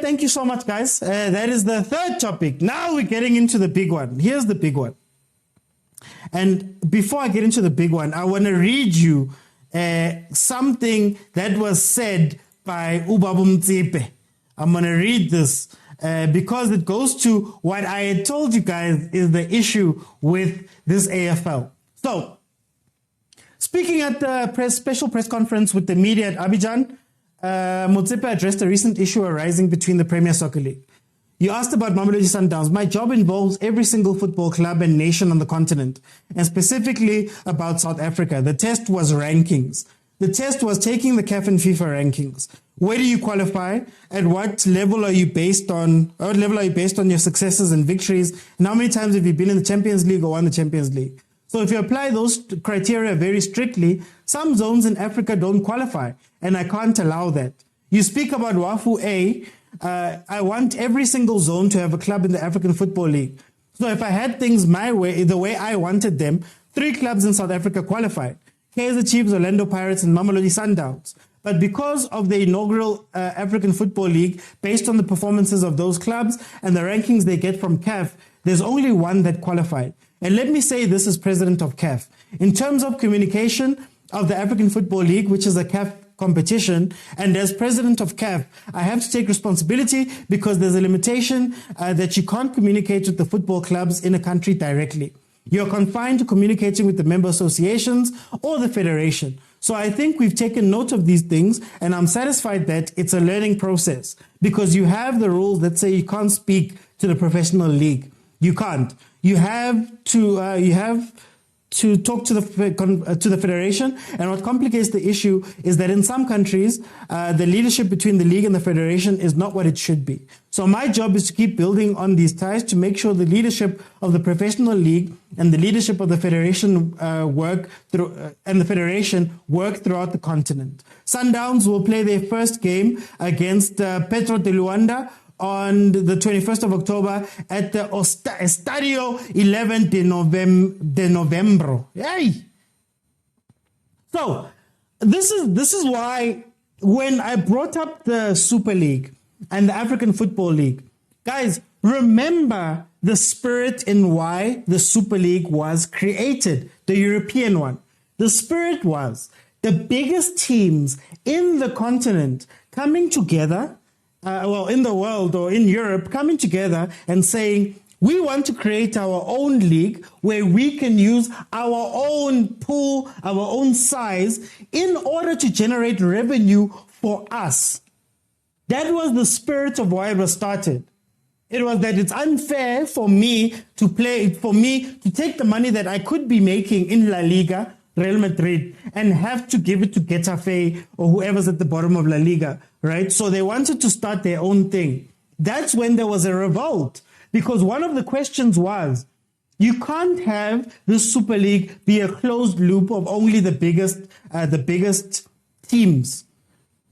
thank you so much, guys. That is the third topic. Now we're getting into the big one. Here's the big one. And before I get into the big one, I want to read you something that was said by Motsepe. I'm going to read this because it goes to what I had told you guys is the issue with this AFL. So, speaking at the special press conference with the media at Abidjan, Motsepe addressed a recent issue arising between the Premier Soccer League. You asked about Mamelodi Sundowns. My job involves every single football club and nation on the continent, and specifically about South Africa. The test was rankings. The test was taking the CAF and FIFA rankings. Where do you qualify? At what level are you based on? What level are you based on your successes and victories? And how many times have you been in the Champions League or won the Champions League? So if you apply those criteria very strictly, some zones in Africa don't qualify, and I can't allow that. You speak about WAFU A. I want every single zone to have a club in the African Football League. So if I had things my way, the way I wanted them, 3 clubs in South Africa qualified: Kaizer Chiefs, Orlando Pirates, and Mamelodi Sundowns. But because of the inaugural African Football League, based on the performances of those clubs and the rankings they get from CAF, there's only one that qualified. And let me say this as president of CAF. In terms of communication of the African Football League, which is a CAF competition, and as president of CAF, I have to take responsibility because there's a limitation that you can't communicate with the football clubs in a country directly. You're confined to communicating with the member associations or the federation. So I think we've taken note of these things, and I'm satisfied that it's a learning process because you have the rules that say you can't speak to the professional league. You can't. You have to talk to the federation, and what complicates the issue is that in some countries, the leadership between the league and the federation is not what it should be. So my job is to keep building on these ties to make sure the leadership of the professional league and the leadership of the federation work throughout the continent. Sundowns will play their first game against Petro de Luanda on the 21st of October at the Estadio 11 de Novembro. Yay! So, this is why when I brought up the Super League and the African Football League, guys, remember the spirit in why the Super League was created, the European one. The spirit was the biggest teams in the continent coming together, in the world or in Europe, coming together and saying, we want to create our own league where we can use our own pool, our own size in order to generate revenue for us. That was the spirit of why it was started. It was that it's unfair for me to take the money that I could be making in La Liga, Real Madrid, and have to give it to Getafe or whoever's at the bottom of La Liga, right? So they wanted to start their own thing. That's when there was a revolt, because one of the questions was, you can't have the Super League be a closed loop of only the biggest teams,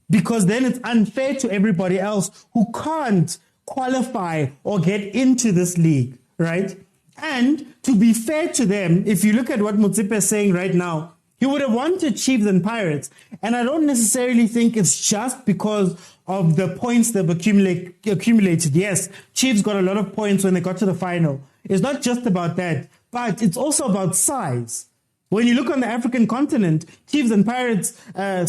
because then it's unfair to everybody else who can't qualify or get into this league, right? And to be fair to them, if you look at what Motsepe is saying right now, he would have wanted Chiefs and Pirates. And I don't necessarily think it's just because of the points they've accumulated. Yes, Chiefs got a lot of points when they got to the final. It's not just about that, but it's also about size. When you look on the African continent, Chiefs and Pirates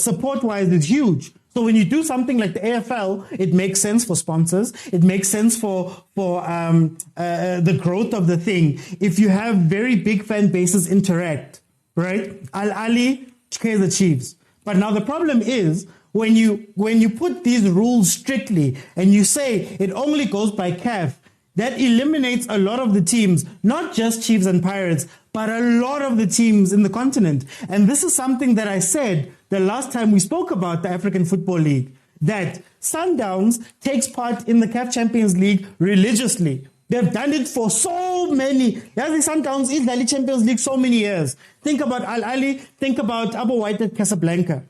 support-wise is huge. So when you do something like the AFL, it makes sense for sponsors. It makes sense for the growth of the thing. If you have very big fan bases interact, right? Ahly, Kaizer Chiefs. But now the problem is when you put these rules strictly and you say it only goes by CAF, that eliminates a lot of the teams, not just Chiefs and Pirates, but a lot of the teams in the continent. And this is something that I said the last time we spoke about the African Football League, that Sundowns takes part in the CAF Champions League religiously. They've done it for so many. Yes, the Sundowns is the Champions League so many years. Think about Ahly, think about Abu White at Casablanca.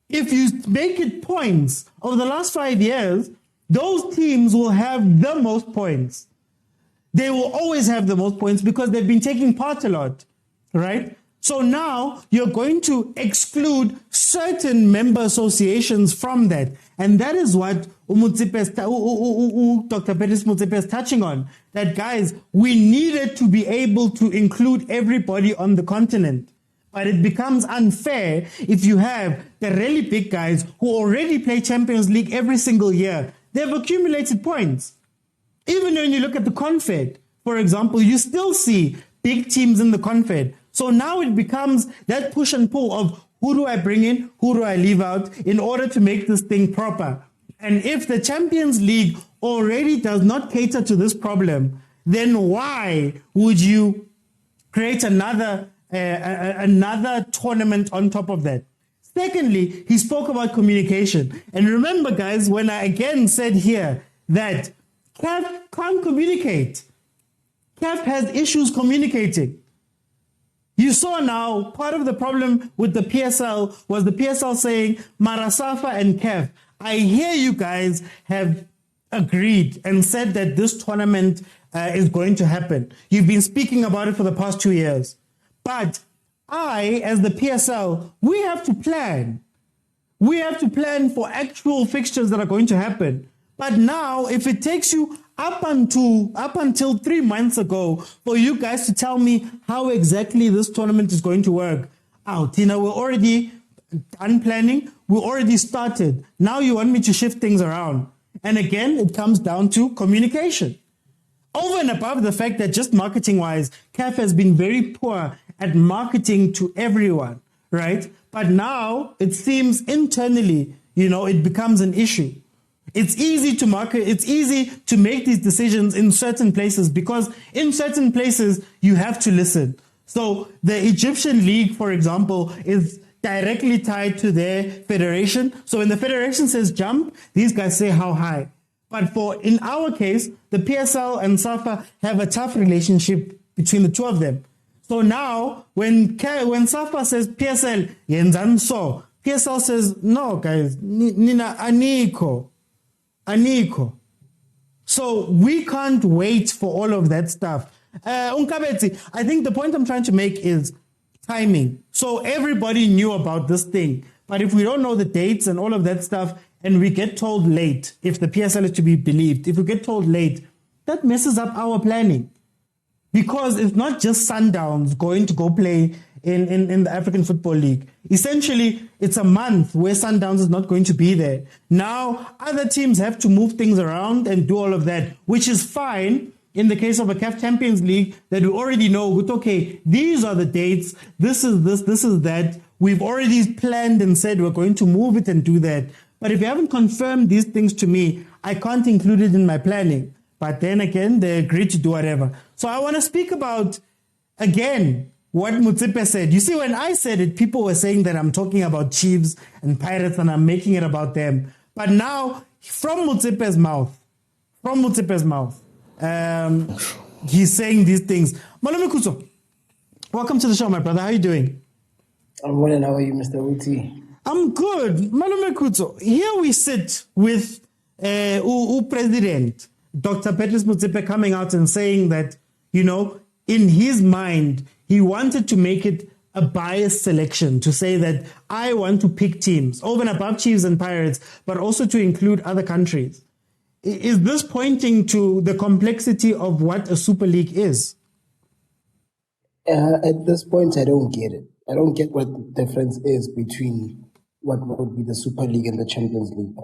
If you make it points over the last 5 years, those teams will have the most points. They will always have the most points because they've been taking part a lot, right? So now you're going to exclude certain member associations from that. And that is what Dr. Patrice Motsepe is touching on. That, guys, we needed to be able to include everybody on the continent. But it becomes unfair if you have the really big guys who already play Champions League every single year. They've accumulated points. Even when you look at the Confed, for example, you still see big teams in the Confed. So now it becomes that push and pull of who do I bring in, who do I leave out in order to make this thing proper. And if the Champions League already does not cater to this problem, then why would you create another tournament on top of that? Secondly, he spoke about communication. And remember, guys, when I again said here that CAF can't communicate. CAF has issues communicating. You saw now, part of the problem with the PSL was the PSL saying, Marasafa and CAF, I hear you guys have agreed and said that this tournament is going to happen. You've been speaking about it for the past 2 years. But I, as the PSL, we have to plan. We have to plan for actual fixtures that are going to happen. But now, if it takes you up until 3 months ago for you guys to tell me how exactly this tournament is going to work, Tina, we're already done planning. We already started. Now you want me to shift things around. And again, it comes down to communication. Over and above the fact that just marketing-wise, CAF has been very poor at marketing to everyone, right? But now it seems internally, it becomes an issue. It's easy to market. It's easy to make these decisions in certain places because in certain places you have to listen. So the Egyptian league, for example, is directly tied to their federation. So when the federation says jump, these guys say how high. But in our case, the PSL and SAFA have a tough relationship between the two of them. So now when SAFA says PSL, yenzan so, PSL says, no, guys, nina aniko. So we can't wait for all of that stuff. Unkabetsi, I think the point I'm trying to make is timing. So everybody knew about this thing. But if we don't know the dates and all of that stuff, and we get told late, if the PSL is to be believed, if we get told late, that messes up our planning. Because it's not just Sundowns going to go play in the African Football League. Essentially, it's a month where Sundowns is not going to be there. Now, other teams have to move things around and do all of that, which is fine in the case of a CAF Champions League that we already know, okay, these are the dates, this is that. We've already planned and said we're going to move it and do that. But if you haven't confirmed these things to me, I can't include it in my planning. But then again, they agreed to do whatever. So I want to speak about, again, what Motsepe said. You see, when I said it, people were saying that I'm talking about Chiefs and Pirates and I'm making it about them. But now, from Motsepe's mouth, he's saying these things. Malome Kuzo, welcome to the show, my brother. How are you doing? I'm well, and how are you, Mr. Uti? I'm good. Malome Kuzo, here we sit with President Dr. Patrice Motsepe coming out and saying that, in his mind, he wanted to make it a biased selection, to say that I want to pick teams over and above Chiefs and Pirates, but also to include other countries. Is this pointing to the complexity of what a Super League is? At this point, I don't get it. I don't get what the difference is between what would be the Super League and the Champions League.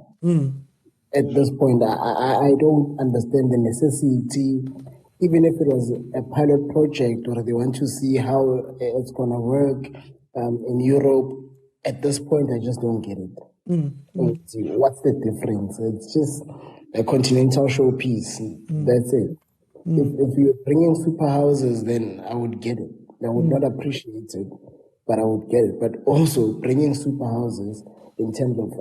At this point, I don't understand the necessity, even if it was a pilot project or they want to see how it's going to work in Europe. At this point, I just don't get it. What's the difference? It's just a continental showpiece. That's it. If you're bringing super houses, then I would get it. I would not appreciate it, but I would get it. But also bringing super houses in terms of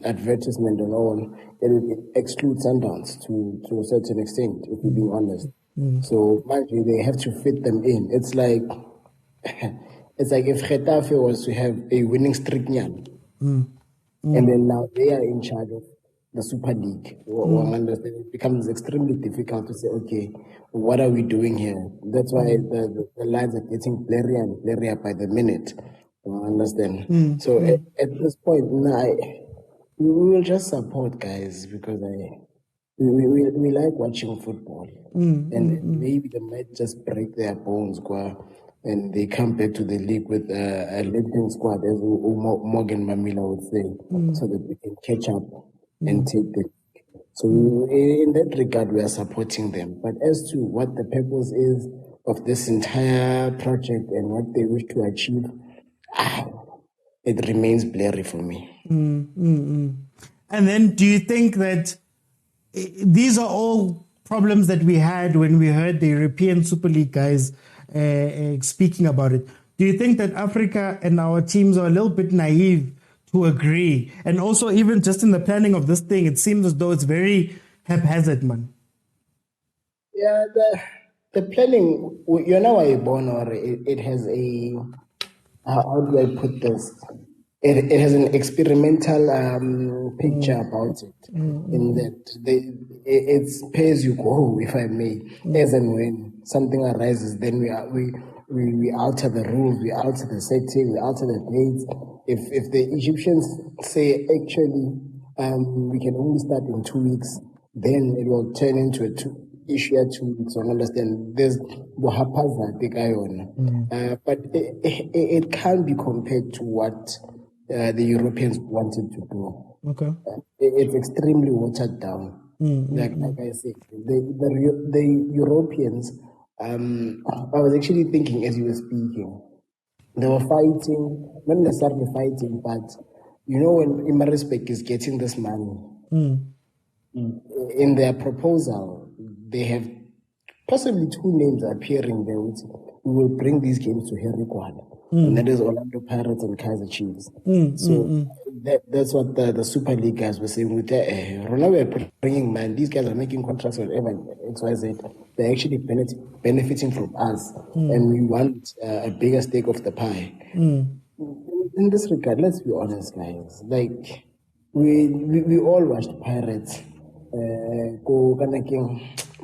advertisement and all, it excludes Sundowns to a certain extent, if we're being honest. So, mind you, they have to fit them in. It's like if Getafe was to have a winning streak, and then now they are in charge of the Super League. Understand? It becomes extremely difficult to say, okay, what are we doing here? That's why the lines are getting blurrier and blurrier by the minute. Understand? So at this point, we will just support, guys, because we like watching football. And maybe they might just break their bones, and they come back to the league with a limping squad, as Morgan Mamila would say, so that we can catch up and take the. So in that regard, we are supporting them. But as to what the purpose is of this entire project and what they wish to achieve, it remains blurry for me. And then do you think that these are all problems that we had when we heard the European Super League guys speaking about it? Do you think that Africa and our teams are a little bit naive to agree? And also, even just in the planning of this thing, it seems as though it's very haphazard, man. Yeah, the planning, you know, why born, or it has a, how do I put this? It has an experimental picture about it, in that it's pay as you go, if I may, as and when something arises, then we alter the rules, we alter the setting, we alter the dates. If the Egyptians say actually we can only start in 2 weeks, then it will turn into a issue 2 weeks. I understand. There's Wahapaza, the guy on, but it can't be compared to what the Europeans wanted to do. Okay. It's extremely watered down. Like I said, the Europeans. I was actually thinking as you were speaking, they were fighting, not necessarily fighting, but you know, when Imarisbeck is getting this money, in their proposal, they have possibly 2 names appearing there. Which we will bring these games to Herrikwala. And that is Orlando Pirates and Kaizer Chiefs. That's what the Super League guys were saying. With Rona, we are bringing, man, these guys are making contracts with everyone, XYZ. They're actually benefiting from us, and we want a bigger stake of the pie. In this regard, let's be honest, guys. Like, we all watched Pirates go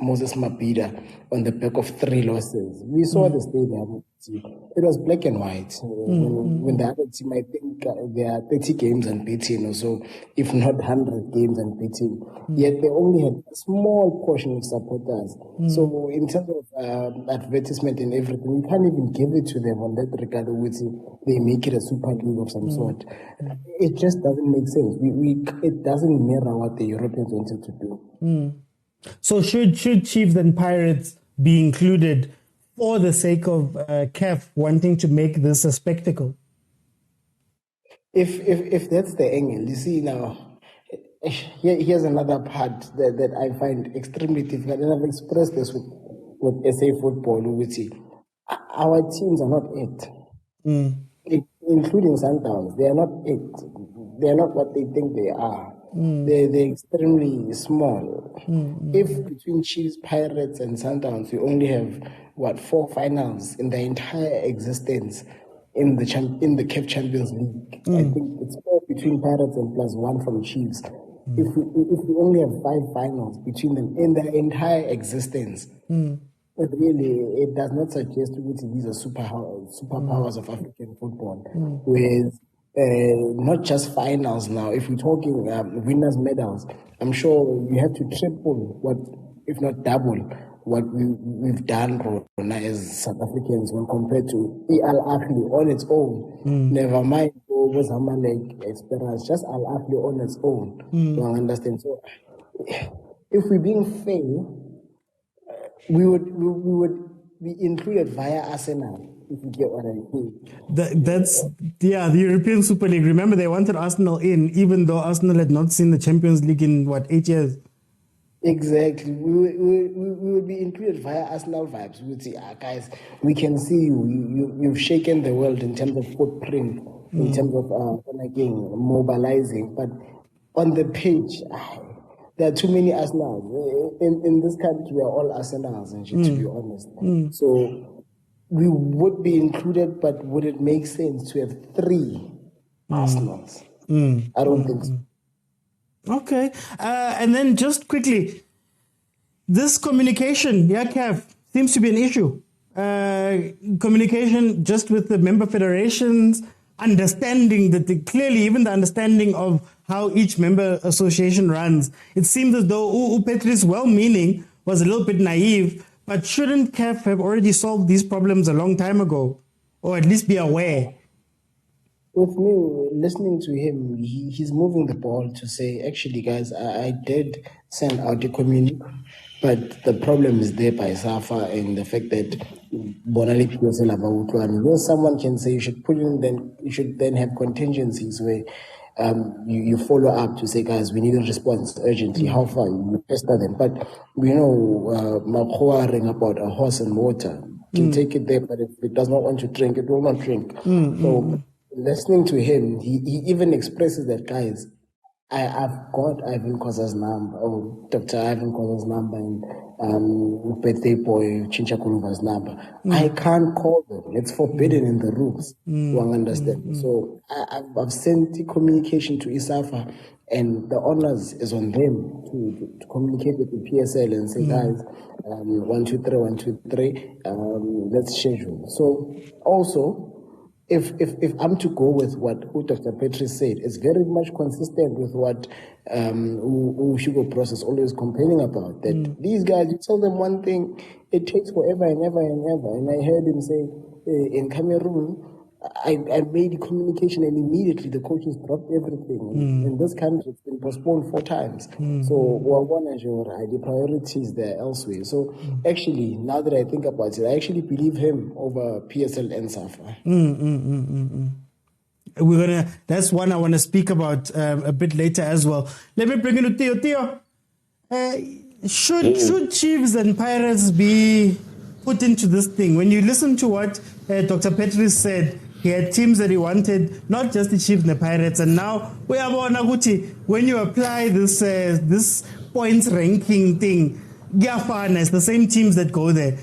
Moses Mabhida on the back of 3 losses. We saw the stadium. It was black and white. When the other team, I think there are 30 games unbeaten or so, if not 100 games unbeaten. Yet they only had a small portion of supporters. So in terms of advertisement and everything, we can't even give it to them on that regard, which they make it a Super League of some sort. It just doesn't make sense. It doesn't mirror what the Europeans wanted to do. So should Chiefs and Pirates be included for the sake of CAF wanting to make this a spectacle? If that's the angle, you see now, here's another part that I find extremely difficult, and I've expressed this with SA football, which our teams are not it. Including Sundowns, they are not it. They are not what they think they are. They're extremely small. If between Chiefs, Pirates, and Sundowns, you only have 4 finals in the entire existence in the CAF Champions League, I think it's 4 between Pirates and plus 1 from Chiefs. If we only have 5 finals between them in their entire existence, it does not suggest which these are superpowers of African football. With not just finals now, if we're talking winners' medals, I'm sure you have to triple what, if not double, what we've done as South Africans when compared to Ahly on its own. Never mind Zamalek experience, just Ahly on its own. You understand? So if we're being fair, we would be included via Arsenal. If you get what I mean. That's the European Super League. Remember, they wanted Arsenal in, even though Arsenal had not seen the Champions League in 8 years. Exactly. We would be included via Arsenal vibes. We would say, guys, we can see you've shaken the world in terms of footprint, in terms of mobilizing. But on the pitch, there are too many Arsenals. In this country, we are all Arsenals, and to be honest. So we would be included, but would it make sense to have 3 Arsenals? I don't think so. Okay. And then just quickly, this communication, Kev, seems to be an issue. Communication just with the member federations, understanding that clearly even the understanding of how each member association runs. It seems as though Patrice, well-meaning, was a little bit naive, but shouldn't CAF have already solved these problems a long time ago, or at least be aware? With me, listening to him, he's moving the ball to say, actually, guys, I did send out a communique, but the problem is there by Safa and the fact that someone can say you should put in, then you should then have contingencies where you follow up to say, guys, we need a response urgently. How far? You pester them. But we know Makhoa about a horse and water. You can take it there, but if it does not want to drink, it will not drink. So listening to him, he even expresses that, guys, I've got Ivan Khoza's number, or Dr. Ivan Khoza's number, and birthday boy Chincha Kuluva's number. I can't call them. It's forbidden in the rules. You understand? So I've sent the communication to ISAFA, and the honors is on them to communicate with the PSL and say, guys, 1, 2, 3, 1, 2, 3, let's schedule. So also, if I'm to go with what Dr. Patrice said, it's very much consistent with what Sugar Process always complaining about, that these guys, you tell them one thing, it takes forever and ever and ever. And I heard him say, in Cameroon, I made communication and immediately the coaches dropped everything. In this country, it's been postponed 4 times. So the priorities there elsewhere. So actually, now that I think about it, I actually believe him over PSL and SAFA. That's one I want to speak about a bit later as well. Let me bring in to Theo. Theo, should Chiefs and Pirates be put into this thing? When you listen to what Dr. Patrice said, he had teams that he wanted, not just the Chiefs and the Pirates. And now, when you apply this points ranking thing, it's the same teams that go there.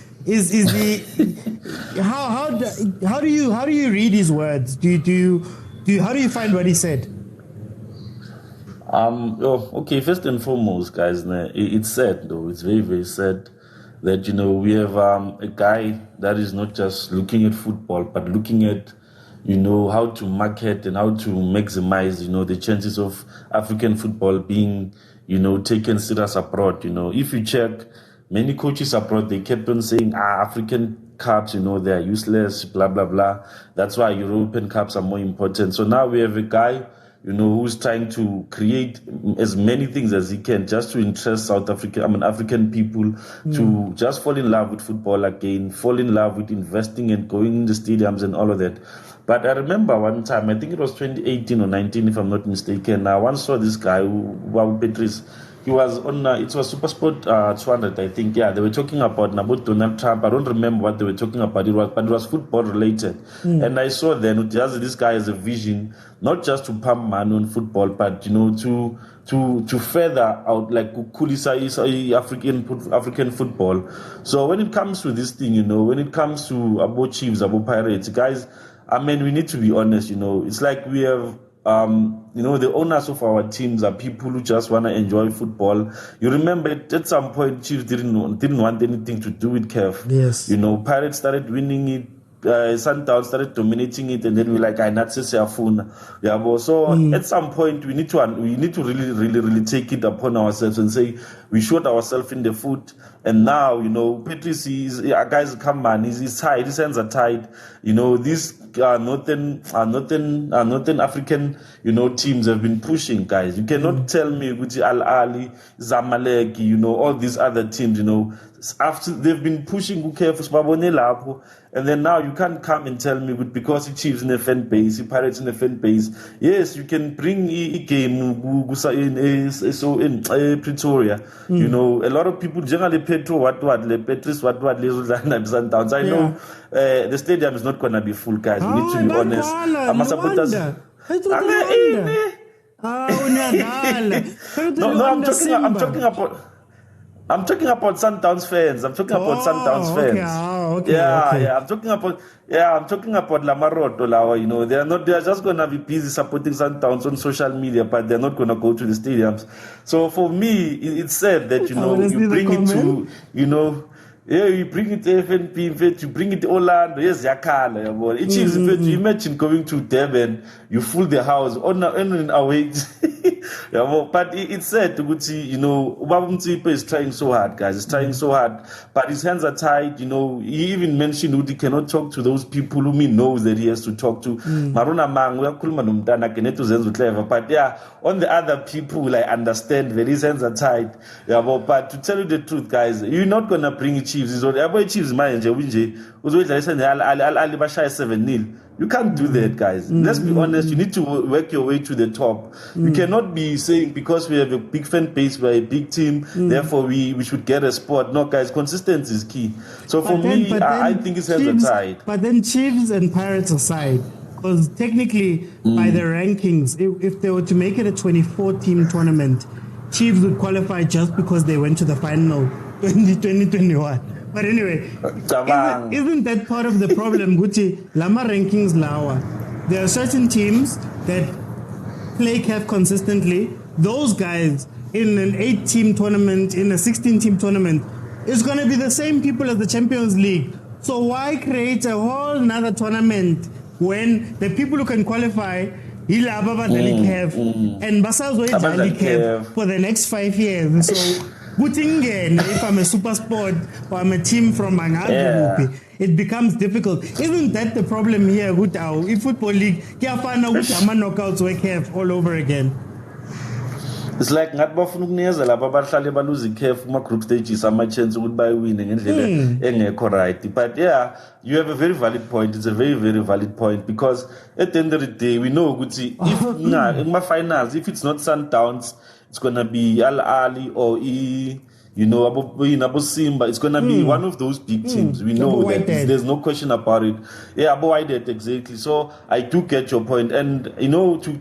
How do you read his words? How do you find what he said? Okay, first and foremost, guys, it's sad though. It's very, very sad that, we have a guy that is not just looking at football, but looking at, how to market and how to maximize, the chances of African football being, taken serious abroad. If you check, many coaches abroad, they kept on saying, African cups, they are useless, blah, blah, blah. That's why European cups are more important. So now we have a guy, who's trying to create as many things as he can just to interest African people to just fall in love with football again, fall in love with investing and going in the stadiums and all of that. But I remember one time, I think it was 2018 or 19, if I'm not mistaken. I once saw this guy, Patrice. He was on, it was Super Sport 200, I think. Yeah, they were talking about Donald Trump. I don't remember what they were talking about. It was football related. And I saw then, this guy has a vision, not just to pump money on football, but, to further out, like, Kulisa African football. So when it comes to this thing, when it comes to about Chiefs, about Pirates, guys, we need to be honest, it's like we have, the owners of our teams are people who just want to enjoy football. You remember at some point, Chiefs didn't want anything to do with CAF. Yes. Pirates started winning it. Sundowns started dominating it, and then we're like, not say Sehoana. Yeah, so at some point we need to really, really, really take it upon ourselves and say we shot ourselves in the foot. And now, Patrice guys, come on, he's tied, his hands are tied. These northern African, teams have been pushing, guys. You cannot tell me with Ahly, Zamalek, all these other teams, after they've been pushing and then now you can't come and tell me because he Chiefs in the fan base, he Pirates in the fan base. Yes, you can bring a game in Pretoria. A lot of people generally Patrice what Sundowns. I know the stadium is not gonna be full, guys. We need to be honest. I'm talking about. I'm talking about Sundowns fans. I'm talking about Sundowns fans. Okay. I'm talking about Lamaroto Lawa, you know. They are just gonna be busy supporting Sundowns on social media, but they're not gonna go to the stadiums. So for me, it's sad that, you know, you bring it to, you know, you bring it to FNP, you bring it to Orlando, yes, Yakala. You imagine going to Durban, you fool the house on away. But it's sad to see, you know, Motsepe is trying so hard, guys. He's trying so hard, but his hands are tied. You know, he even mentioned that he cannot talk to those people whom he knows that he has to talk to. But yeah, on the other people, I understand that his hands are tied. But to tell you the truth, guys, you're not gonna bring Chiefs. Chiefs, 7-0. You can't do that, guys. Let's be honest. You need to work your way to the top. You cannot be saying because we have a big fan base, we're a big team, therefore we should get a spot. No, guys, consistency is key. So for me, I think his hands are tied. But then Chiefs and Pirates aside, because technically by the rankings, if they were to make it a 24-team tournament, Chiefs would qualify just because they went to the final 2021. But anyway, isn't that part of the problem? Gucci, Lama rankings lawa. There are certain teams that play CAF consistently. Those guys in an 8-team tournament, in a 16-team tournament, it's going to be the same people as the Champions League. So why create a whole another tournament when the people who can qualify and Basel for the next 5 years? So if I'm a super sport or I'm a team from Mangabu, it becomes difficult. Isn't that the problem here with our football league? Knockouts we have all over again. It's like not losing group stages, some chance by winning and but yeah, you have a very valid point. It's a very, very valid point because at the end of the day, we know if in my finals, if it's not Sundowns, it's gonna be Ahly or Abu Simba. It's gonna be one of those big teams. We know that there's no question about it. Yeah, Abu Wydad, exactly. So I do get your point, and you know, to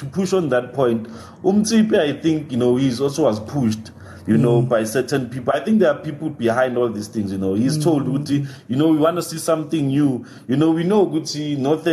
push on that point, Motsepe, I think he's also was pushed. By certain people. I think there are people behind all these things, He's told Guti, we want to see something new. We know Guti, North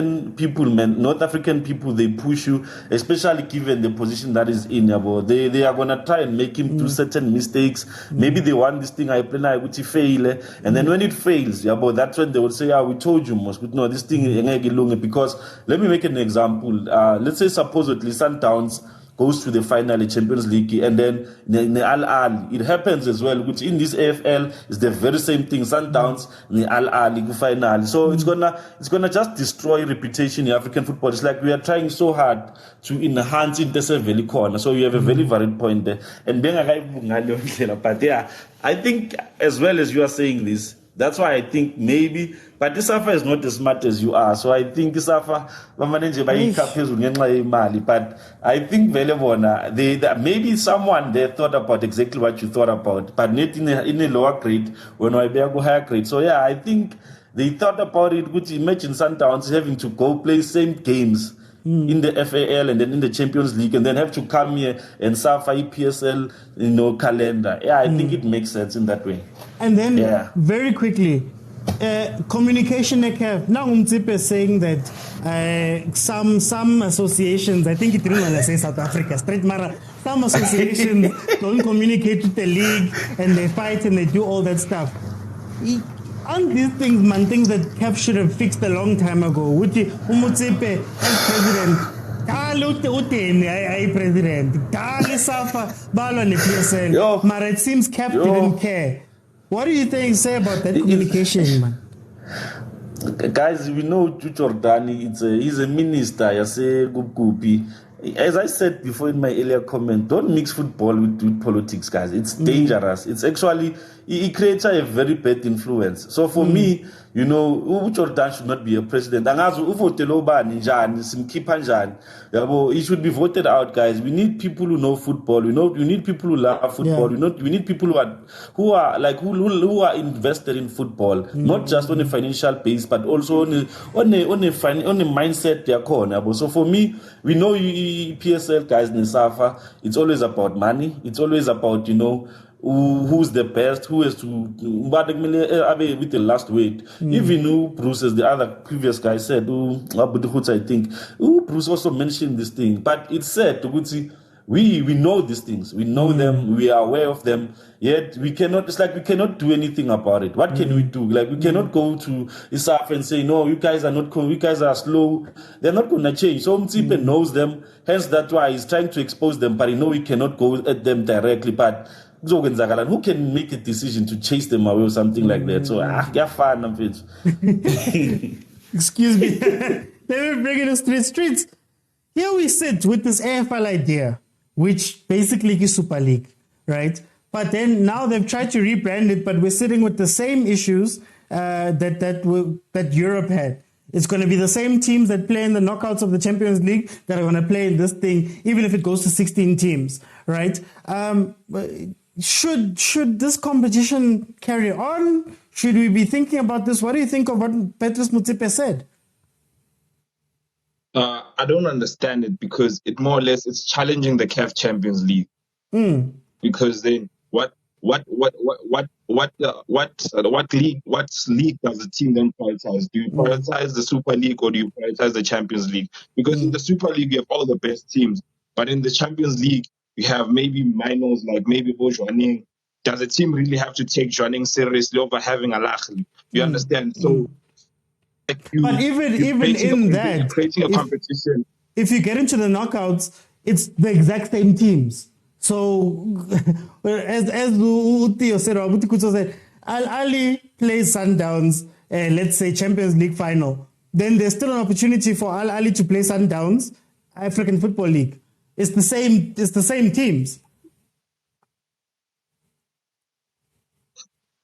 African people, they push you, especially given the position that is in Yabo. They are going to try and make him do certain mistakes. Maybe they want this thing, I plan Guti fail. And then when it fails, Yabo, that's when they will say, we told you, no, this thing is because let me make an example. Let's say supposedly Sundowns goes to the final Champions League, and then the Ahly. It happens as well, which in this AFL is the very same thing. Sundowns, the Ahly final. So it's gonna just destroy reputation in African football. It's like we are trying so hard to enhance it. There's a very corner. So you have a very valid point there. And but yeah, I think as well as you are saying this, that's why I think maybe, but this Safa is not as smart as you are. So I think this Safa, but I think maybe someone there thought about exactly what you thought about, but not in a lower grade, when I go higher grade. So yeah, I think they thought about it. Good, imagine Sundowns having to go play same games in the FAL and then in the Champions League, and then have to come here and suffer EPSL, calendar. Yeah, I think it makes sense in that way. And then, very quickly, communication. Now, Motsepe is saying that some associations, I think it didn't want to say South Africa, straight Mara, some associations don't communicate with the league and they fight and they do all that stuff. Aren't these things, things that CAF should have fixed a long time ago? Motsepe as president, but it seems CAF didn't care. What do you say about that communication, man? Guys, we know Jordaan, he's a minister, as I said before in my earlier comment, don't mix football with politics, guys. It's dangerous. It's actually, it creates a very bad influence. So for me, Jordaan should not be a president. He should be voted out, guys. We need people who know football. We need people who love football. We need people who are invested in football, not just on a financial base, but also on a mindset they're corner. So for me, we know PSL guys in Safa. It's always about money. It's always about who's the best, who has to, but with the last word. Even Bruce, as the other previous guy said, I think, Bruce also mentioned this thing, but it's said to we know these things, we know them, we are aware of them, yet we cannot, it's like we cannot do anything about it. What can we do? Like, we cannot go to ISAF and say, no, you guys are not, you guys are slow. They're not going to change. So Motsepe knows them, hence that's why he's trying to expose them, but he knows he cannot go at them directly. But who can make a decision to chase them away or something like that? So, get fun of it. Excuse me. Let me bring it to streets. Here we sit with this AFL idea, which basically is Super League, right? But then now they've tried to rebrand it, but we're sitting with the same issues that Europe had. It's going to be the same teams that play in the knockouts of the Champions League that are going to play in this thing, even if it goes to 16 teams, right? Should this competition carry on? Should we be thinking about this? What do you think of what Patrice Motsepe said? I don't understand it, because it more or less it's challenging the CAF Champions League. Because then what league does the team then prioritize? Do you prioritize the Super League or do you prioritize the Champions League? Because in the Super League you have all the best teams, but in the Champions League you have maybe minors like maybe Jordaan. Does the team really have to take Jordaan seriously over having Ahly? You understand? So. But even in that, creating a competition. If you get into the knockouts, it's the exact same teams. So, as Uthio said, or Butikuto said, Ahly plays Sundowns, let's say Champions League final. Then there's still an opportunity for Ahly to play Sundowns, African Football League. It's the same teams.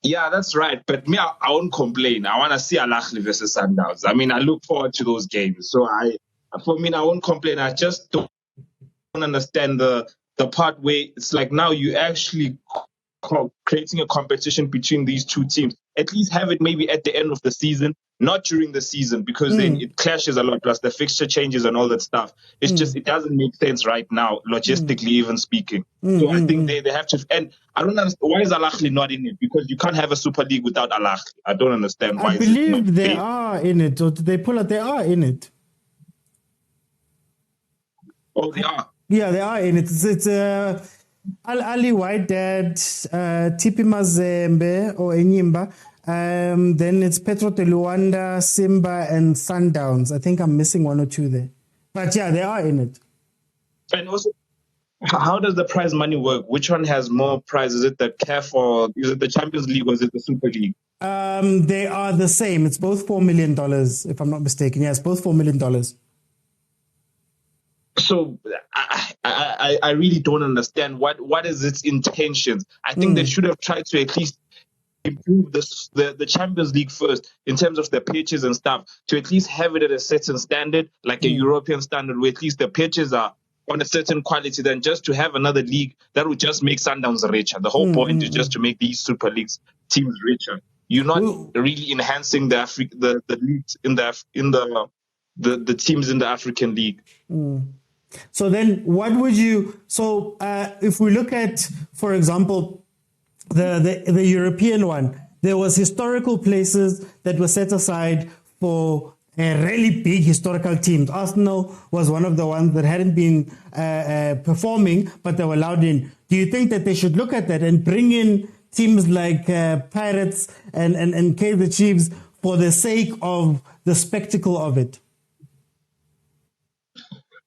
Yeah, that's right. But me, I won't complain. I want to see Ahly versus Sundowns. I mean, I look forward to those games. So I won't complain. I just don't understand the part where it's like now you actually creating a competition between these two teams. At least have it maybe at the end of the season, not during the season, because then it clashes a lot. Plus the fixture changes and all that stuff. It's just, it doesn't make sense right now, logistically even speaking. So I think they have to, and I don't understand, why is Ahly not in it? Because you can't have a Super League without Ahly. I don't understand why. I believe they are in it, or did they pull out? They are in it. Oh, they are? Yeah, they are in it. It's Ahly, Wydad, TP Mazembe or Enyimba. Then it's Petro de Luanda, Simba, and Sundowns. I think I'm missing one or two there. But yeah, they are in it. And also, how does the prize money work? Which one has more prize? Is it the CAF or is it the Champions League or is it the Super League? They are the same. It's both $4 million, if I'm not mistaken. Yeah, it's both $4 million. So I really don't understand what is its intentions. I think they should have tried to at least improve the Champions League first in terms of the pitches and stuff, to at least have it at a certain standard, like a European standard, where at least the pitches are on a certain quality, than just to have another league that would just make Sundowns richer. The whole point is just to make these Super Leagues teams richer. You're not really enhancing the leagues in the teams in the African League. So then what would you, if we look at, for example, the European one, there was historical places that were set aside for really big historical teams. Arsenal was one of the ones that hadn't been performing, but they were allowed in. Do you think that they should look at that and bring in teams like Pirates and Kaizer Chiefs for the sake of the spectacle of it?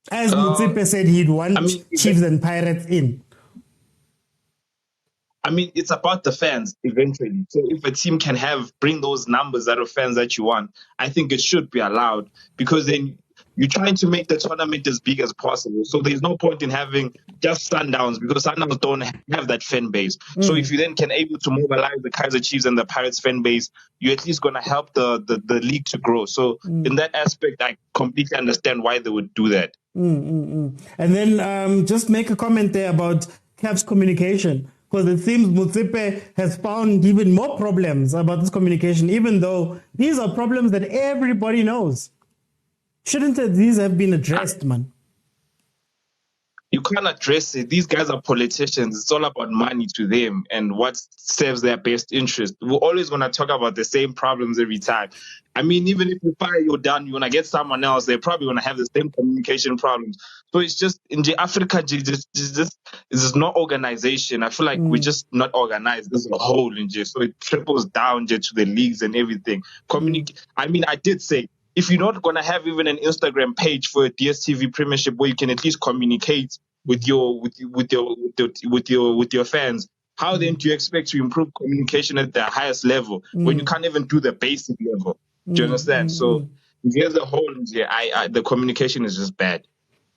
As Motsepe said, he'd want Chiefs and Pirates in. I mean, it's about the fans eventually. So if a team can bring those numbers out of fans that you want, I think it should be allowed, because then you're trying to make the tournament as big as possible. So there's no point in having just Sundowns, because Sundowns don't have that fan base. So if you then can able to mobilize the Kaizer Chiefs and the Pirates fan base, you're at least going to help the league to grow. So in that aspect, I completely understand why they would do that. And then just make a comment there about CAF's communication, because it seems Motsepe has found even more problems about this communication, even though these are problems that everybody knows. Shouldn't these have been addressed, man? you can't address it. These guys are politicians. It's all about money to them and what serves their best interest. We're always going to talk about the same problems every time. I mean, even if you fire Jordaan, you want to get someone else, they're probably going to have the same communication problems. So it's just, in Africa, it's not organization. I feel like we're just not organized as a whole. So it trickles down to the leagues and everything. I mean, I did say, if you're not going to have even an Instagram page for a DSTV Premiership where you can at least communicate with your fans, how then do you expect to improve communication at the highest level when you can't even do the basic level? Do you understand? So as a whole, the communication is just bad.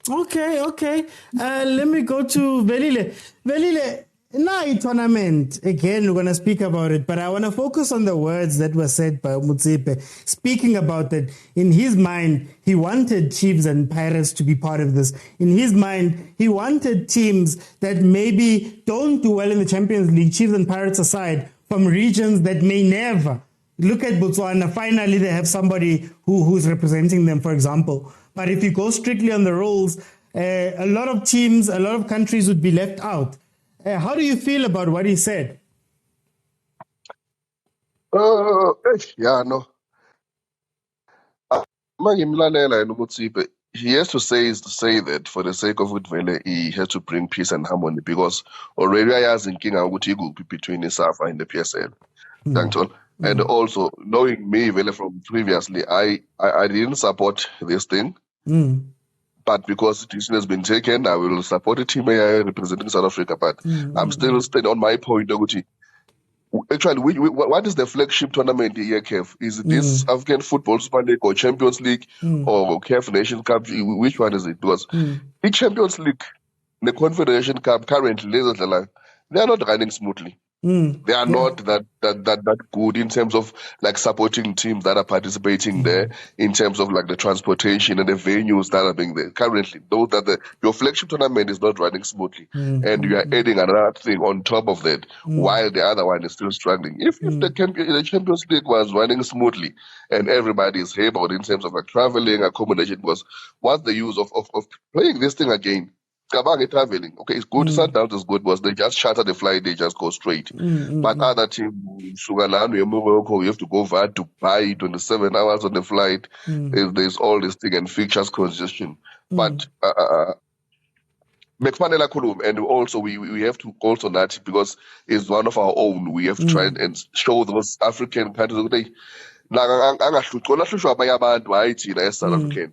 Okay. Let me go to Velile. Velile, night tournament. Again, we're going to speak about it, but I want to focus on the words that were said by Motsepe. Speaking about that, in his mind, he wanted Chiefs and Pirates to be part of this. In his mind, he wanted teams that maybe don't do well in the Champions League, Chiefs and Pirates aside, from regions that may never. Look at Botswana. Finally, they have somebody who's representing them, for example. But if you go strictly on the rules, a lot of teams, a lot of countries would be left out. How do you feel about what he said? Yeah, no. He has to say that for the sake of it, he has to bring peace and harmony because already I was thinking between the SAFA and the PSL. And also, knowing me from previously, I didn't support this thing. But because the decision has been taken, I will support the team representing South Africa. But I'm still staying on my point. Actually, what is the flagship tournament here, Kev? Is it this African Football Super League or Champions League or CAF Nation Cup? Which one is it? Because the Champions League, the Confederation Cup currently, they are not running smoothly. They are not that good in terms of like supporting teams that are participating there, in terms of like the transportation and the venues that are being there. Currently, your flagship tournament is not running smoothly, and you are adding another thing on top of that, while the other one is still struggling. If the Champions League was running smoothly and everybody is able in terms of like traveling, accommodation, what's the use of playing this thing again? Traveling. Okay, it's good. Sundowns is good because they just charter the flight, they just go straight. But other teams, Sugarland, Morocco, you have to go via Dubai, 27 hours on the flight. There's all this thing and fixtures congestion. But and also we have to also that because it's one of our own. We have to try and show those African countries. South African,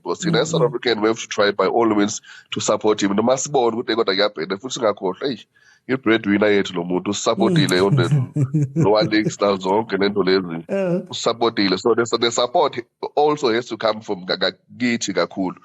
because South African, we have to try by all means to support him. The massive board would take what I got the foot singer you breadwinner yet no more to support the lower leagues now zonke and then support deal. So the support also has to come from Gagiti Gakul.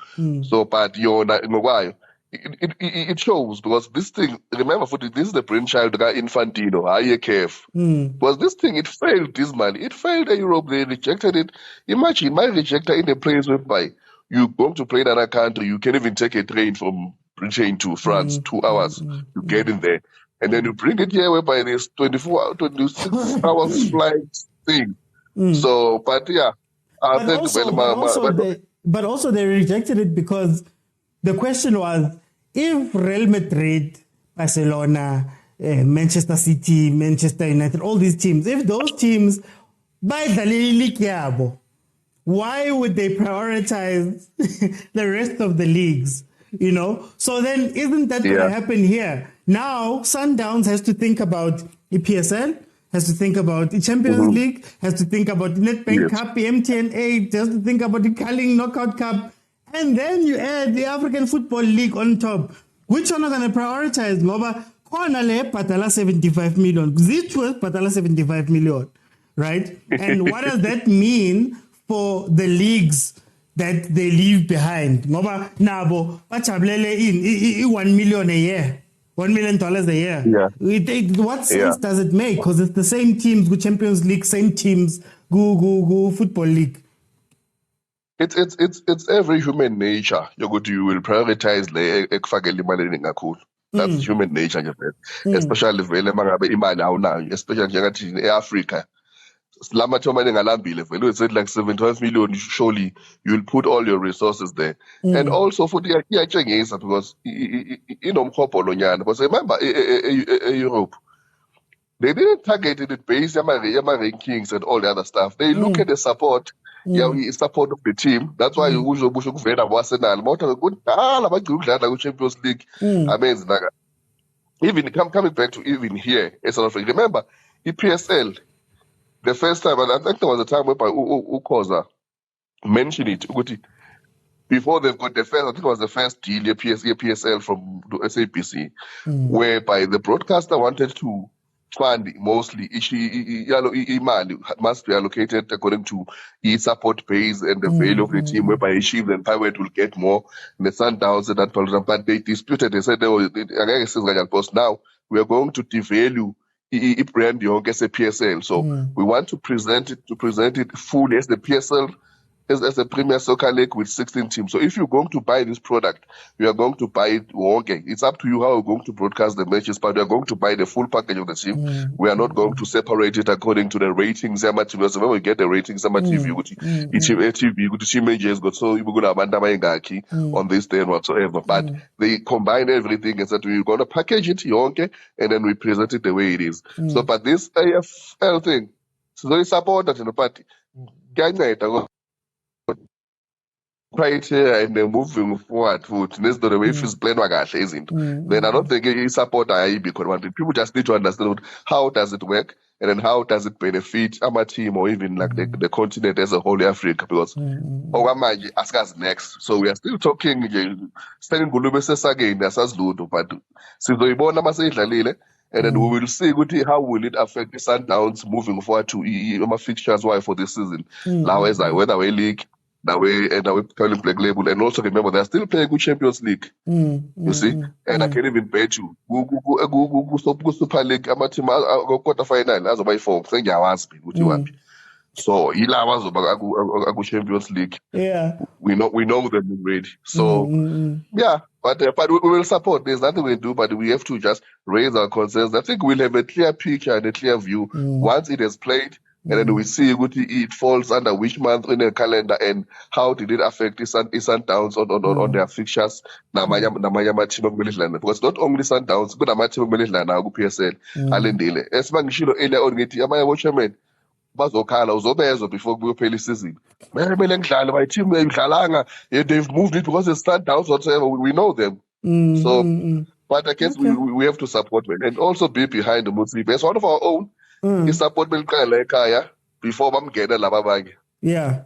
So but why? It shows because this thing, remember, this is the brainchild guy Infantino, IAKF. Because this thing, it failed dismally. It failed in Europe, they rejected it. Imagine my rejector in a place whereby you go to play in another country, you can even take a train from Britain to France, 2 hours, you get in there. And then you bring it here whereby there's 26 hours flight thing. So, but yeah, I think but also they rejected it because the question was, if Real Madrid, Barcelona, Manchester City, Manchester United, all these teams, if those teams, why would they prioritize the rest of the leagues? You know? So then isn't that going to happen here? Now, Sundowns has to think about the PSL, has to think about the Champions League, has to think about the Nedbank Cup, the MTN8, has to think about the Carling Knockout Cup. And then you add the African Football League on top. Which one are going to prioritize? Ngoba khona le patala 75 million. Zitwe patala 75 million. Right? And what does that mean for the leagues that they leave behind? Ngoba nabo bachabulele in 1 million a year. $1 million a year. What sense does it make? Because it's the same teams go Champions League, same teams go Football League. It's every human nature. You will prioritize the ekufakela imali ngakhulu. That's human nature, especially vele mangabe imali awunayo, especially njengathi eAfrica. It's like 75 million. Surely you'll put all your resources there. And also for the because because remember Europe, they didn't target it based on my rankings and all the other stuff. They look at the support, support of the team. That's why you usually Arsenal, Champions League. Amazing. Even coming back to even here, remember EPSL. The first time, and I think there was a time whereby Khoza mentioned it. Before they've got the first, I think it was the first deal, PSL from the SAPC, whereby the broadcaster wanted to fund mostly, imali must be allocated according to its support base and the value of the team, whereby Chiefs and Pirate will get more, and the Sundowns and that, but they disputed. They said, now we are going to devalue brand yonke as a PSL. So we want to present it fully as the PSL, as a Premier Soccer League with 16 teams. So if you're going to buy this product, you are going to buy it wonke. It's up to you how you're going to broadcast the matches, but we are going to buy the full package of the team. We are not going to separate it according to the ratings. When we get the ratings, on this day and whatsoever. But they combine everything and said we're going to package it yonke, and then we present it the way it is. So, but this AFL thing, so they support that in the party. Criteria and then moving forward this the way it's playing then I don't think it's support because people just need to understand how does it work and then how does it benefit our team or even like the continent as a whole, Africa, because ask us next. So we are still talking standing again as Ludo, but since we and then we will see how will it affect the Sundowns moving forward to fixtures for this season. Now as whether we league that way calling Black Label, and also remember they're still playing good Champions League. You see, and I can't even bet you go Super League go quarter final as by form saying so go Champions League. We know them already. So but we will support. There's nothing we do, but we have to just raise our concerns. I think we'll have a clear picture and a clear view once it has played. And then we see it falls under which month in the calendar and how did it affect the Sundowns on their fixtures. Because not only Sundowns, but PSL. As earlier on, watchman bazokhala uzobezwa before kuyophela isizini. Kumele ngidlale my team they've moved it because it's Sundowns whatever. We know them. So but I guess we have to support them and also be behind the Motsepe. It's one of our own. Support Lekau before lababanye. Yeah.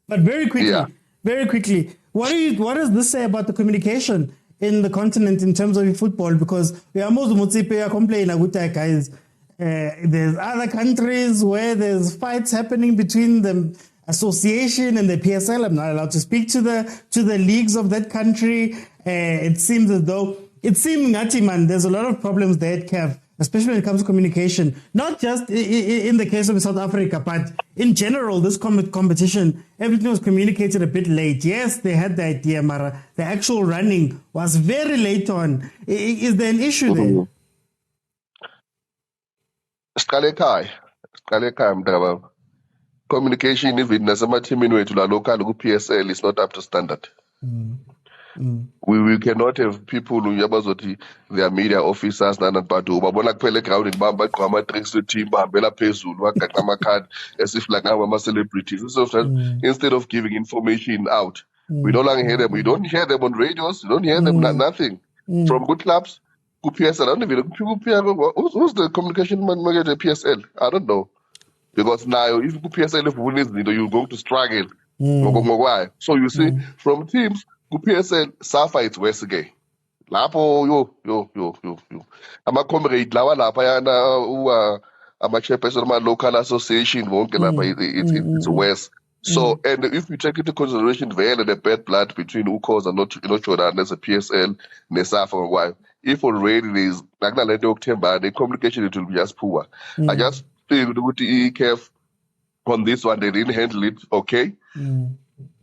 But very quickly, what does this say about the communication in the continent in terms of football? Because we are most Motsepe are complaining about guys. There's other countries where there's fights happening between the association and the PSL. I'm not allowed to speak to the leagues of that country. It seems as though there's a lot of problems there at CAF, especially when it comes to communication, not just in the case of South Africa, but in general, this competition, everything was communicated a bit late. Yes, they had the idea, Mara. The actual running was very late on. Is there an issue there? Communication, even as a team in to the local PSL is not up to standard. We cannot have people who their media officers and as if like our celebrities. So instead of giving information out, we no longer hear them. We don't hear them on radios. We don't hear them nothing from good clubs. PSL, I don't even who's the communication manager at PSL? I don't know. Because now if you PSL you're going to struggle. Why? So you see from teams PSL Safa it's Westgate. Lapo yo. I'm a comrade lawa lapa yana I'm a chairperson of my local association it's West. So and if you take into consideration the bad blood between Khoza and not Jordaan as a PSL Nesafa why. If already there is the communication it will be just poor. I just think with the EKF on this one they didn't handle it okay.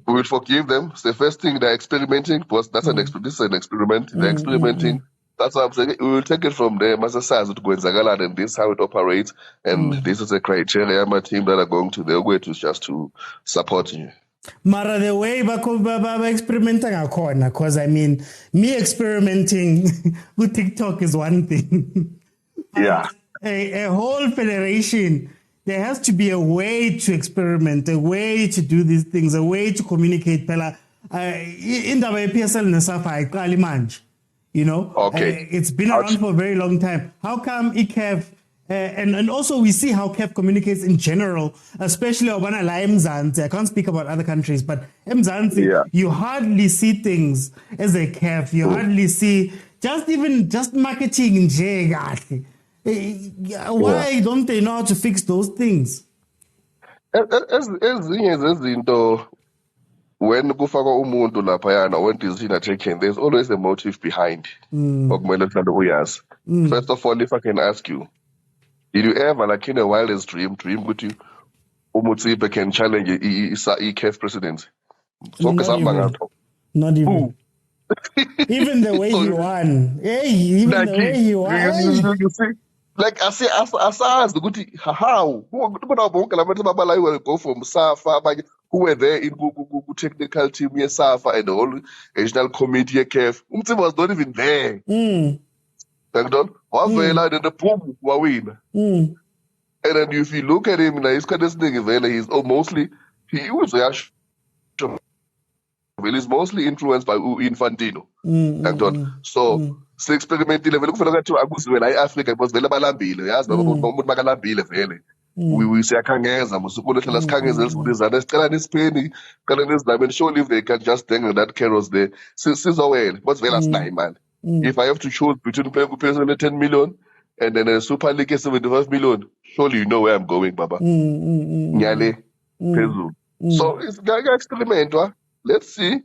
We will forgive them. It's the first thing they're experimenting because this is an experiment. They're experimenting. That's what I'm saying. We will take it from there. Master says it goes and this is how it operates, and this is the criteria. My team that are going to their way to just to support you. Mara, the way ba experimenting corner, because I mean, me experimenting with TikTok is one thing. Yeah. A whole federation, there has to be a way to experiment, a way to do these things, a way to communicate. Pela, in the way PSL Nasafa, Kalimanj, you know, it's been around for a very long time. How come ICAF, and also we see how CAF communicates in general, especially Obana La Mzansi. I can't speak about other countries, but Mzansi, you hardly see things as a CAF. You hardly see just marketing in J. Why don't they know how to fix those things? As into when kufakwa umuntu laphayana, when decision are taken, there's always a motive behind. First of all, if I can ask you, did you ever, like in a wildest dream with you, Motsepe can challenge ECAF president? Not even. Even the way he won. Even like the way he won. You see? Like I say, as the good how will go from Safa, who were there in technical team here, Safa and the whole regional committee CAF. Was not even there. And the boom win. And then if you look at him, he's mostly he's mostly influenced by Infantino. So experiment level to Africa was velabile, yes, makalambile. We say Khanye, Khanye, surely if they can just dangle that carrots there. Since what's Velas 9 man? If I have to choose between playing 10 million and then a Super League 75 million, surely you know where I'm going, Baba. Nyale, Pezu. So it's Gaga experiment, let's see.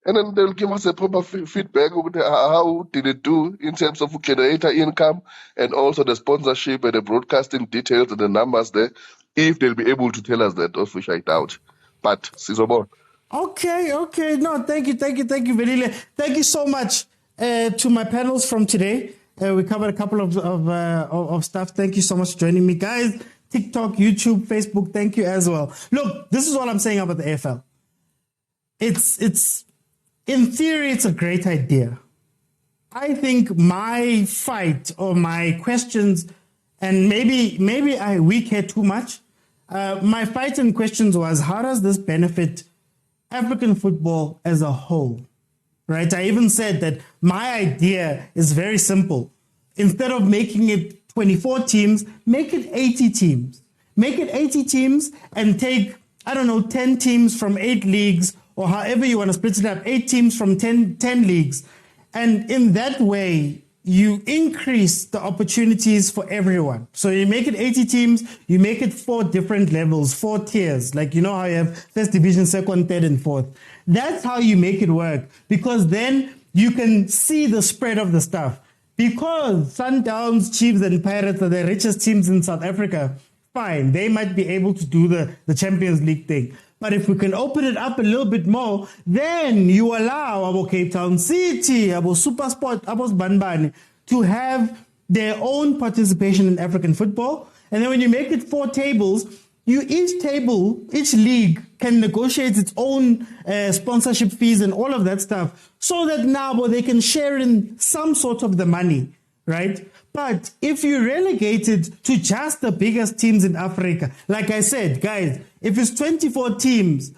And then they'll give us a proper feedback of how did it do in terms of generator income and also the sponsorship and the broadcasting details and the numbers there, if they'll be able to tell us that, of which I doubt. But, Sisobo. Okay. No, thank you, Velile. Thank you so much to my panels from today. We covered a couple of stuff. Thank you so much for joining me. Guys, TikTok, YouTube, Facebook, thank you as well. Look, this is what I'm saying about the AFL. It's in theory, it's a great idea. I think my fight or my questions, and maybe we care too much. My fight and questions was, how does this benefit African football as a whole? Right? I even said that my idea is very simple. Instead of making it 24 teams, make it 80 teams. Make it 80 teams and take, 10 teams from 8 leagues, or however you want to split it up, 8 teams from 10 leagues. And in that way, you increase the opportunities for everyone. So you make it 80 teams, you make it 4 different levels, 4 tiers. Like, you know how you have first division, second, third, and fourth. That's how you make it work, because then you can see the spread of the stuff. Because Sundowns, Chiefs, and Pirates are the richest teams in South Africa, fine, they might be able to do the Champions League thing. But if we can open it up a little bit more, then you allow our Cape Town City, our SuperSport, our Banbani to have their own participation in African football. And then when you make it 4 tables, each league can negotiate its own sponsorship fees and all of that stuff, so that now they can share in some sort of the money, right? But if you relegate it to just the biggest teams in Africa, like I said, guys, if it's 24 teams,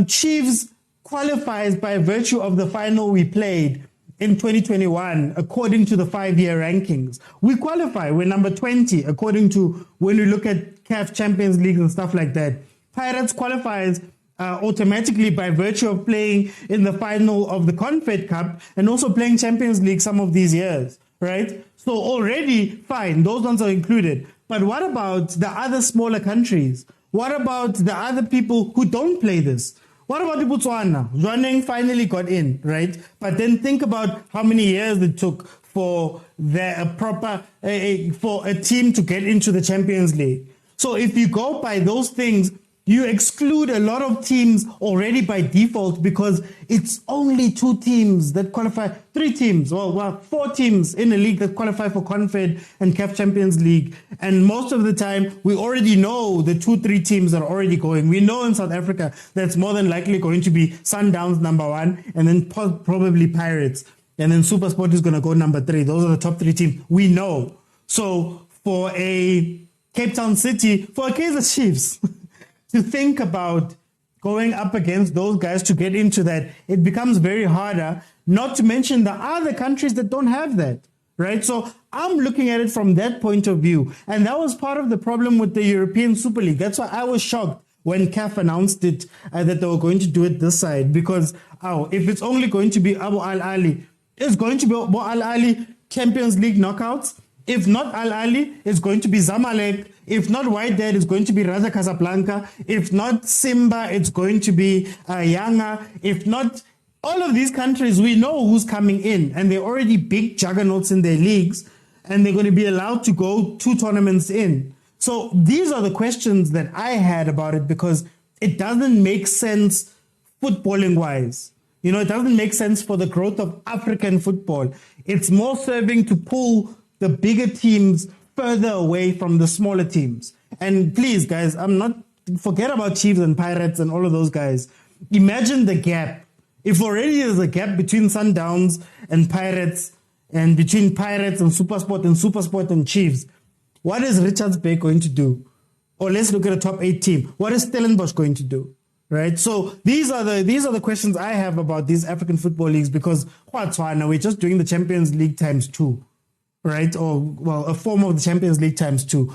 Chiefs qualifies by virtue of the final we played in 2021, according to the 5-year rankings. We qualify. We're number 20, according to when we look at CAF Champions League and stuff like that. Pirates qualifies automatically by virtue of playing in the final of the Confed Cup and also playing Champions League some of these years, right? So already, fine, those ones are included. But what about the other smaller countries? What about the other people who don't play this? What about the Botswana? Zwaneng finally got in, right? But then think about how many years it took for for a team to get into the Champions League. So if you go by those things, you exclude a lot of teams already by default because it's only 2 teams that qualify, 3 teams, well, 4 teams in the league that qualify for Confed and CAF Champions League. And most of the time, we already know the 2-3 teams that are already going. We know in South Africa that's more than likely going to be Sundowns number 1 and then probably Pirates. And then SuperSport is going to go number 3. Those are the top 3 teams. We know. So for a Cape Town City, for a Kaizer Chiefs, to think about going up against those guys to get into that, it becomes very harder, not to mention the other countries that don't have that, right? So I'm looking at it from that point of view. And that was part of the problem with the European Super League. That's why I was shocked when CAF announced it, that they were going to do it this side. Because, if it's only going to be Abu Al Ahly, it's going to be Abu Al Ahly Champions League knockouts. If not Al Ahly, it's going to be Zamalek. If not Wydad, it's going to be Raja Casablanca. If not Simba, it's going to be Yanga. If not all of these countries, we know who's coming in. And they're already big juggernauts in their leagues. And they're going to be allowed to go 2 tournaments in. So these are the questions that I had about it because it doesn't make sense footballing-wise. You know, it doesn't make sense for the growth of African football. It's more serving to pull the bigger teams further away from the smaller teams. And please, guys, forget about Chiefs and Pirates and all of those guys. Imagine the gap. If already there's a gap between Sundowns and Pirates and between Pirates and SuperSport and Chiefs, what is Richards Bay going to do? Or let's look at a top 8 team. What is Stellenbosch going to do? Right? So these are the questions I have about these African football leagues because we're just doing the Champions League times 2. Right? Or, well, a form of the Champions League times 2.